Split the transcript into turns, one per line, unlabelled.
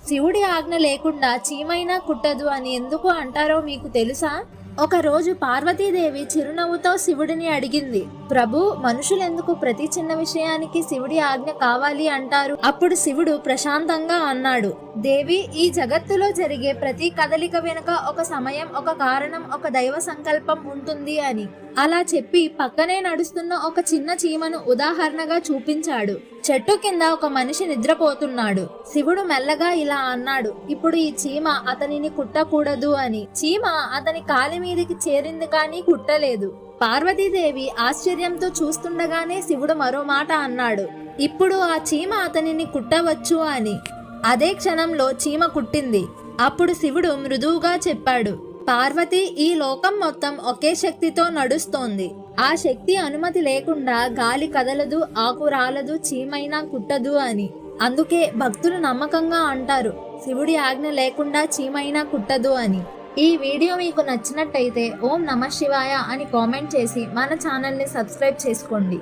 శివుడి ఆజ్ఞ లేకుండా చీమైనా కుట్టదు అని ఎందుకు అంటారో మీకు తెలుసా? ఒకరోజు పార్వతీదేవి చిరునవ్వుతో శివుడిని అడిగింది, ప్రభు, మనుషులెందుకు ప్రతి చిన్న విషయానికి శివుడి ఆజ్ఞ కావాలి అంటారు? అప్పుడు శివుడు ప్రశాంతంగా అన్నాడు, దేవి, ఈ జగత్తులో జరిగే ప్రతి కదలిక వెనుక ఒక సమయం, ఒక కారణం, ఒక దైవ సంకల్పం ఉంటుంది అని. అలా చెప్పి పక్కనే నడుస్తున్న ఒక చిన్న చీమను ఉదాహరణగా చూపించాడు. చెట్టు కింద ఒక మనిషి నిద్రపోతున్నాడు. శివుడు మెల్లగా ఇలా అన్నాడు, ఇప్పుడు ఈ చీమ అతనిని కుట్టకూడదు అని. చీమ అతని కాలి మీదికి చేరింది కానీ కుట్టలేదు. పార్వతీదేవి ఆశ్చర్యంతో చూస్తుండగానే శివుడు మరో మాట అన్నాడు, ఇప్పుడు ఆ చీమ అతనిని కుట్టవచ్చు అని. అదే క్షణంలో చీమ కుట్టింది. అప్పుడు శివుడు మృదువుగా చెప్పాడు, పార్వతి, ఈ లోకం మొత్తం ఒకే శక్తితో నడుస్తోంది. ఆ శక్తి అనుమతి లేకుండా గాలి కదలదు, ఆకు రాలదు, చీమైనా కుట్టదు అని. అందుకే భక్తులు నమ్మకంగా అంటారు, శివుడి ఆజ్ఞ లేకుండా చీమైనా కుట్టదు అని. ఈ వీడియో మీకు నచ్చినట్టయితే ఓం నమః శివాయ అని కామెంట్ చేసి మన ఛానల్ని సబ్స్క్రైబ్ చేసుకోండి.